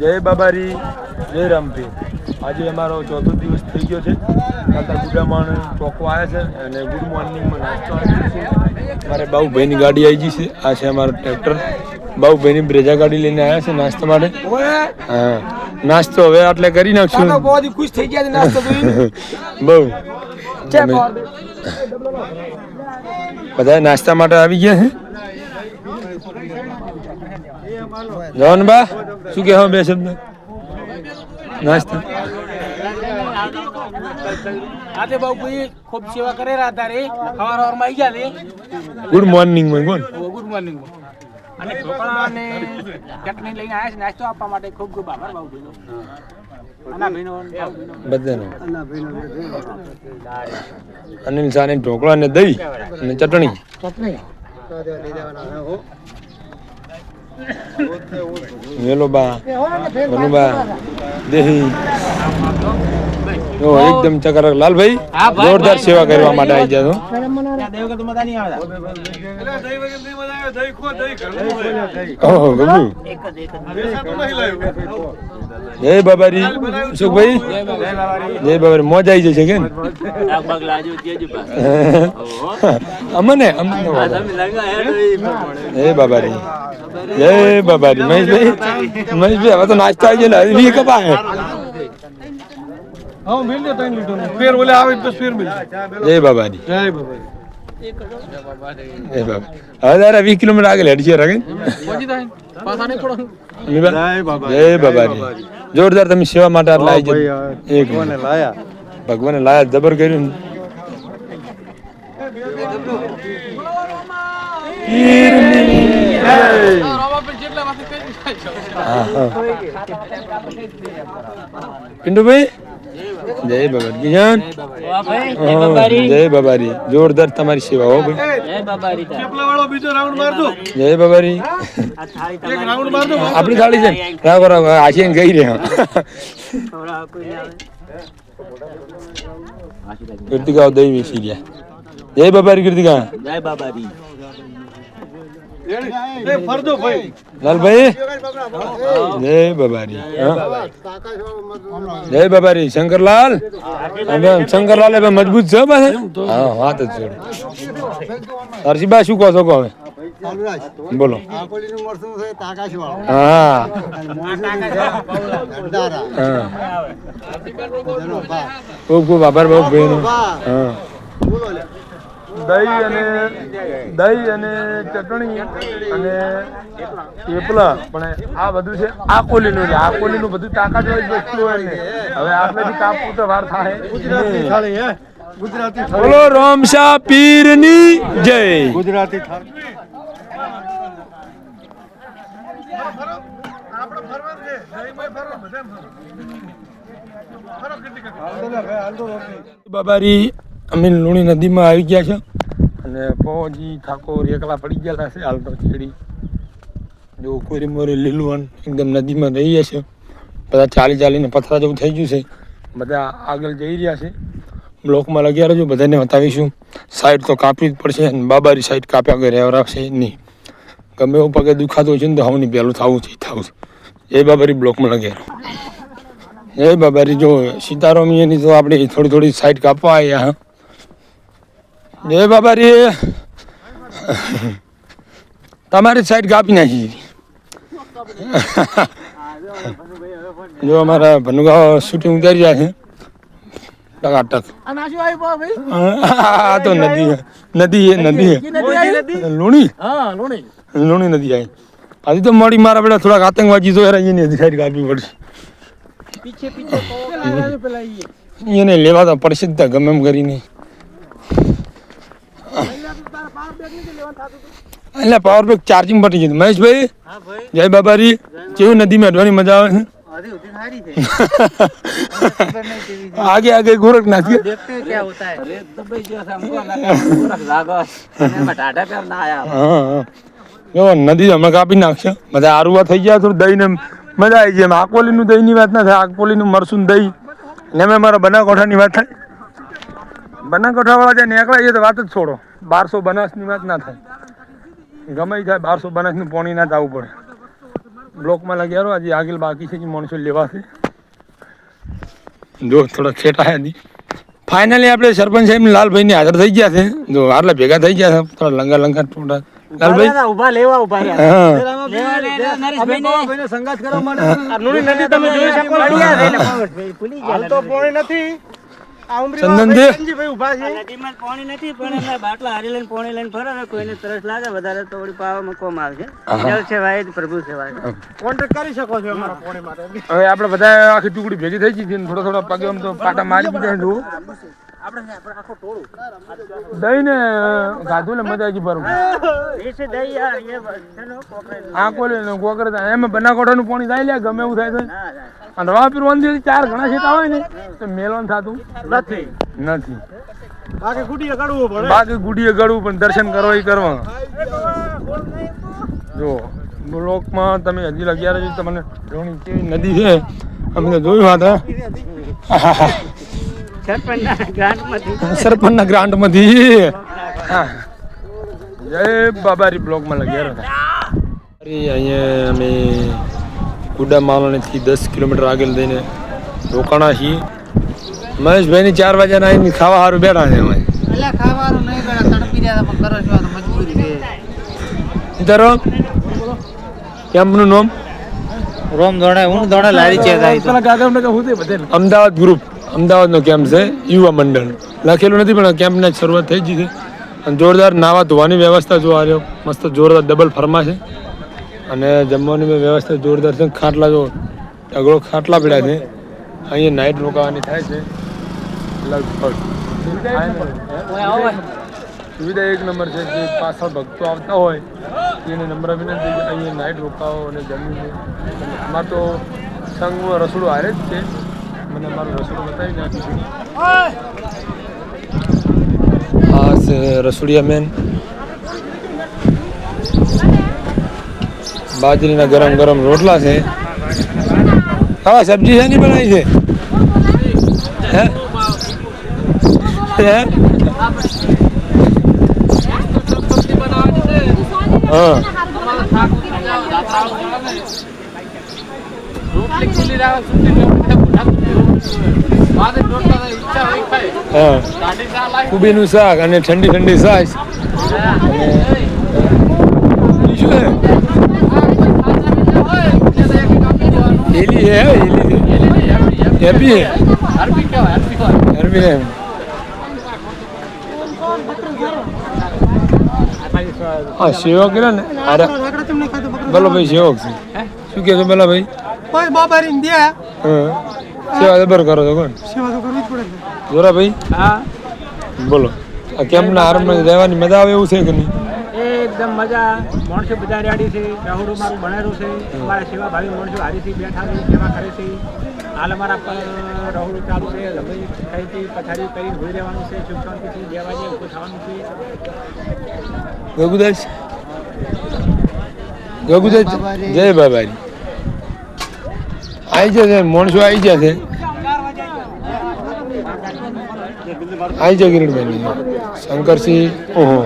જય બાબારી, જય રામપીર. આજે અમારો ચોથો દિવસ થઈ ગયો છે. કાકા ગુડામણ ચોકો આવ્યા છે અને ગુડ મોર્નિંગમાં નાસ્તો આવી છે. મારે બાઉભાઈની ગાડી આવી ગઈ છે. આ છે અમારો ટ્રેક્ટર. બાઉભાઈની બ્રેજા ગાડી લઈને આવ્યા છે નાસ્તા માટે. હા, નાસ્તો હવે એટલે કરી નાખશું. ખુશ થઈ ગયા નાસ્તો બહુ બધા નાસ્તા માટે આવી ગયા છે. જવાનબા શું કહેવા બે શબ્દ નાસ્તા આજે બાપુજી ખૂબ સેવા કરે રહ્યા હતા રે સવારમાં આવી ગયા રે ગુડ મોર્નિંગ માં કોણ ગુડ મોર્નિંગ અને ઢોકળા અને ચટણી લઈને આવ્યા છે નાસ્તો આપવા માટે ખૂબ ખૂબ આભાર બાપુજીનો બધાનો અનિલ સાને ઢોકળા ને દહીં અને ચટણી વેલો બા વનુબા દેહી એકદમ ચકર લાલભાઈ જોરદાર સેવા કરવા માટે આવી જાય જય બાબારી સુખભાઈ જય બાબારી મોજ આવી જશે કે અમને જય બાબારી જય બાબારી મહેશભાઈ હવે તો નાસ્તો આવી જાય ને કપા હે જય બાબારી હવે તારે 20 કિલોમીટર આગળ હેડશે રાગે જય બાબારી જોરદાર તમે સેવા માટે આટલા આવી જાય ભગવાને લાયા જબર કર્યું પિન્ટુભાઈ જય બાબારી જય બાબારી જોરદાર તમારી સેવા હો ભાઈ જય બાબારી આપણી થાળી છે રાવ રાવ આશી ગઈ રહ્યા કીર્તિકા દહીં વેચી ગયા જય બાબારી કીર્તિકા જય બાબારી લાલભાઈ જય બાબારી જય બાબારી શંકરલાલ શંકરલાલ મજબૂત છે હા વાત જ જોડે હર્ષિબા શું કહો છો હવે બોલો હા ખૂબ ખૂબ આભાર બાબુ ભાઈ હા દહીં અને ચટણી અને થેપલા પણ આ બધું છે આ કોલીનું છે. આ કોલીનું બધું તાકાત હોય વસ્તુ હોય ને હવે આપણાથી કાપવું તો વાર થાય. બોલો રામશા પીરની જય. ગુજરાતી બાબારી અમે લુણી નદીમાં આવી ગયા છે અને પહોંચી ઠાકોર એકલા પડી ગયેલા છે હાલ તો ચેડી જો કોરી મોરી લીલું એકદમ નદીમાં રહીએ છે. બધા ચાલીને પથરા જેવું થઈ ગયું છે. બધા આગળ જઈ રહ્યા છે. બ્લોકમાં લગ્યા રહેજો બધાને બતાવીશું. સાઈડ તો કાપવી જ પડશે અને બાબારી સાઈડ કાપ્યા વગર રહેશે નહીં. ગમે એવું પગે દુખાતો છે ને તો હવની પહેલું થવું છે એ બાબારી બ્લોકમાં લગ્યા એ બાબારી જો સીતારામની તો આપણે થોડી સાઈડ કાપવા આવ્યા હા જય બાબારી તમારી સાઈડ કાપી નાખી જો અમારા ભનુગા શૂટિંગ ઉતારી રહ્યા છે ટકાટક તો નદી લુણી નદી આવી હજી તો મળી મારા બેટા થોડાક આતંકવાદી તો એની સાઈડ કાપવી પડશે એને લેવા તો પડશે જ ગમે એમ કરીને એટલે પાવર બેંક ચાર્જિંગ પટી ગયું. મહેશભાઈ જય બાબારી કેવું નદીમાં અડવાની મજા આવે છે आगे गोरखनाथ के જો નદી હમણાં કાપી નાખશે બધા આરુવા થઈ ગયા થોડું દહીં ને મજા આવી જાય. આકોલીનું દહીંની વાત ના થાય, આકોલીનું મરસું દહીં ને મેં મારા બનાસકાંઠાની વાત થાય. બનાસકાંઠાવાળા જે નીકળાય તો વાત જ છોડો. 1200 બનાસની વાત ના થાય, ગમે થાય 1200 બનાસનું પાણી ના જવું પડે. બ્લોકમાં લાગ્યા રહો. હજી આગળ બાકી છે, માણસો લેવાશે. જો થોડા છેટા હતી. ફાઇનલી આપણે સરપંચ સાહેબ લાલભાઈ ની હાજર થઈ ગયા છે. જો આટલા ભેગા થઈ ગયા છે, થોડા લંગા લંગા થોડા લાલભાઈ ઉભા લેવા ઉભા રહ્યા. હા સંગાત કરવા માટે લુણી નદી તમે જોઈ શકો હાલ તો પોણી નથી. ચંદન દે ભાઈ ઉભા છે. નદીમાં પાણી નથી પણ એના બાટલા હારી લઈને પાણી લઈને ફરે ને કોઈને તરસ લાગે વધારે તો વળી પાવા મૂકવામાં આવશે. જળ છે વાય પ્રભુ છે વાય. કોન્ટેક્ટ કરી શકો છો અમારા પોણી માટે. હવે આપણે બધા આખી ટુકડી ભેગી થઈ ગઈ છે. થોડા થોડા પગે આમ તો પાટા મારી દીધા છે. આપણે આખો ટોળું દહીં ને ગાધું ને મજા આવી બરોબર. દેશી દહીં યાર એ બધાનો કોકરેલ. આ કોલે ગોકર એમ બનાકોટાનું પાણી થાય લે ગમે એવું થાય છે. ના ના અને રવા પીરવાની ચાર ઘણા છેટા હોય ને તો મેલવાનું થતું નથી. નથી. બાકી ગુડીએ કાઢવું પડે. બાકી ગુડીએ ગળવું પણ દર્શન કરવા એ કરવા. જો બ્લોકમાં તમે હજી 11 તમને ધોણી કેવી નદી છે અમે તો જોયું હતા. સરપંચના ગ્રાન્ટમાંથી જય બાબારી બ્લોકમાં લગ્યા હતા. અહીંયા અમે કુડા માલણીથી 10 કિલોમીટર આગળ જઈને રોકાણા છીએ. મહેશભાઈની 4 વાગ્યાના આવીને ખાવા સારું બેઠા છે અમે. એટલે ખાવાનું નહીં કરે તડપી રહ્યા પણ કરો છો તો મજબૂરી છે. તારો કેમ્પનું નામ રોમ દોડે હું દોડે લારી છે અમદાવાદ ગ્રુપ. અમદાવાદનો કેમ્પ છે યુવા મંડળ. લખેલું નથી પણ કેમ્પની શરૂઆત થઈ ગઈ છે. અને જોરદાર નાવા ધોવાની વ્યવસ્થા જો આ રહ્યો મસ્ત જોરદાર ડબલ ફરમા છે. અને જમવાની વ્યવસ્થા જોરદાર છે. ખાટલા જો અગળો ખાટલા પડ્યા છે. અહીંયા નાઇટ રોકાવાની થાય છે લગભગ. સુવિધા એક નંબર છે. જે પાછળ ભક્તો આવતા હોય એને નંબર વિનંતી કે અહીંયા નાઇટ રોકાવો અને જમીને. અમારે તો સંઘમાં રસોડું હારે જ છે. મને અમારું રસોડું બતાવી નાખ્યું. આ છે રસોડિયા મેન. બાજરીના ગરમ ગરમ રોટલા છે. હા સબ્જી છે નહીં બનાવી છે હે હે હા કુબીનું શાક અને ઠંડી ઠંડી છાશ. અને શું એલી હે એલી હેપી હે હરબી હે. હા સેવક ને અરે બોલો ભાઈ સેવક છે. શું કહે છો બોલા ભાઈ? કોઈ બાબારી દે હા સેવા જબર કરો છો કોણ સેવા તો કરવી જ પડે. જોરા ભાઈ હા બોલો આ કેમ્પના આરંભમાં રહેવાની મજા આવે એવું છે કે નહીં? એકદમ મજા. માણસો બધા રેડી છે. રહોડું મારું બનાવેલું છે. અમારા સેવા ભાવી માણસો હારીથી બેઠા છે સેવા કરે છે. હાલ અમારા રહોડું ચાલુ છે. લંબાઈ ખાઈથી પથારી કરીને હોઈ રહેવાનું છે. સુખ શાંતિથી 2 વાગે ઊભું થવાનું છે. ગગુદાસ ગગુદાસ જય બાબારી આવી જશે. માણસો આવી જશે. આવી જાવ કિરણભાઈ. શંકરસિંહ ઓહો